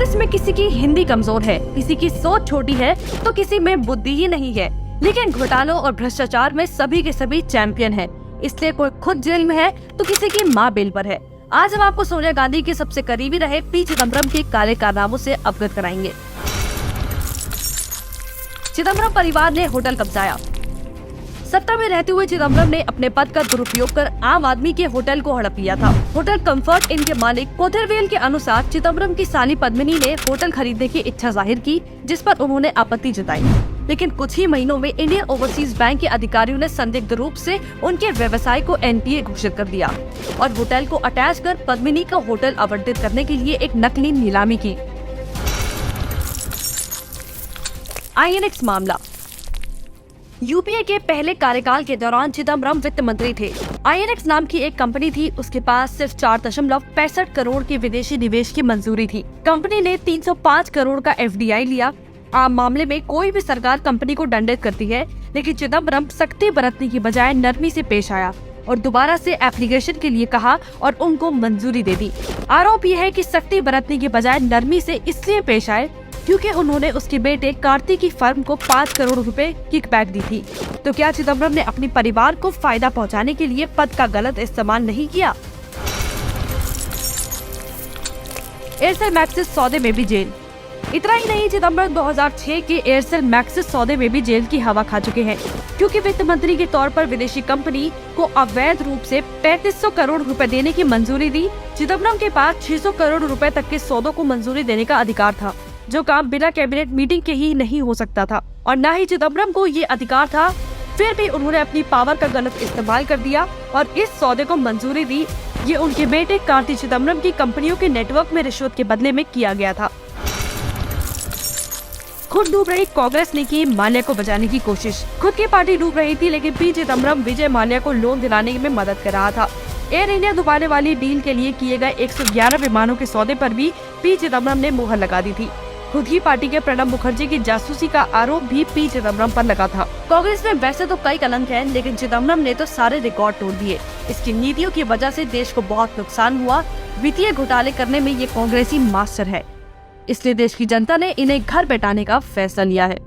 कांग्रेस में किसी की हिंदी कमजोर है, किसी की सोच छोटी है तो किसी में बुद्धि ही नहीं है, लेकिन घोटालों और भ्रष्टाचार में सभी के सभी चैंपियन है। इसलिए कोई खुद जेल में है तो किसी की माँ बेल पर है। आज हम आपको सोनिया गांधी के सबसे करीबी रहे पी चिदम्बरम के काले कारनामों से अवगत कराएंगे। चिदम्बरम परिवार ने होटल कब्जाया। सत्ता में रहते हुए चिदम्बरम ने अपने पद का दुरुपयोग कर आम आदमी के होटल को हड़प लिया था। होटल कंफर्ट इन के मालिक कोथरवेल के अनुसार चिदम्बरम की साली पद्मिनी ने होटल खरीदने की इच्छा जाहिर की, जिस पर उन्होंने आपत्ति जताई। लेकिन कुछ ही महीनों में इंडियन ओवरसीज बैंक के अधिकारियों ने संदिग्ध रूप से उनके व्यवसाय को एनपीए घोषित कर दिया और होटल को अटैच कर पद्मिनी का होटल आवंटित करने के लिए एक नकली नीलामी की। आईएनएक्स मामला। यूपीए के पहले कार्यकाल के दौरान चिदम्बरम वित्त मंत्री थे। आईएनएक्स नाम की एक कंपनी थी, उसके पास सिर्फ 4.65 करोड़ के विदेशी निवेश की मंजूरी थी। कंपनी ने 305 करोड़ का एफडीआई लिया। आम मामले में कोई भी सरकार कंपनी को दंडित करती है, लेकिन चिदम्बरम सख्ती बरतने की बजाय नरमी से पेश आया और दोबारा से एप्लीकेशन के लिए कहा और उनको मंजूरी दे दी। आरोप यह है कि सख्ती बरतने की बजाय नरमी से इसलिए पेश आए क्योंकि उन्होंने उसके बेटे कार्तिक की फर्म को 5 करोड़ रुपए किकबैक दी थी। तो क्या चिदम्बरम ने अपने परिवार को फायदा पहुंचाने के लिए पद का गलत इस्तेमाल नहीं किया? एयरसेल मैक्सिस सौदे में भी जेल। इतना ही नहीं, चिदम्बरम 2006 के एयरसेल मैक्सिस सौदे में भी जेल की हवा खा चुके हैं, क्योंकि वित्त मंत्री के तौर पर विदेशी कंपनी को अवैध रूप से 3500 करोड़ रुपए देने की मंजूरी दी। चिदम्बरम के पास 600 करोड़ रुपए तक के सौदों को मंजूरी देने का अधिकार था, जो काम बिना कैबिनेट मीटिंग के ही नहीं हो सकता था और न ही चिदम्बरम को ये अधिकार था। फिर भी उन्होंने अपनी पावर का गलत इस्तेमाल कर दिया और इस सौदे को मंजूरी दी। ये उनके बेटे कार्ति चिदम्बरम की कंपनियों के नेटवर्क में रिश्वत के बदले में किया गया था। खुद डूब रही कांग्रेस ने की माल्या को बचाने की कोशिश। खुद की पार्टी डूब रही थी, लेकिन पी चिदम्बरम विजय माल्या को लोन दिलाने में मदद कर रहा था। एयर इंडिया दुबाने वाली डील के लिए किए गए 111 विमानों के सौदे पर भी पी चिदम्बरम ने मुहर लगा दी थी। खुद ही पार्टी के प्रणब मुखर्जी की जासूसी का आरोप भी पी चिदम्बरम पर लगा था। कांग्रेस में वैसे तो कई कलंक हैं, लेकिन चिदम्बरम ने तो सारे रिकॉर्ड तोड़ दिए। इसकी नीतियों की वजह से देश को बहुत नुकसान हुआ। वित्तीय घोटाले करने में ये कांग्रेसी मास्टर है, इसलिए देश की जनता ने इन्हें घर बैठाने का फैसला लिया है।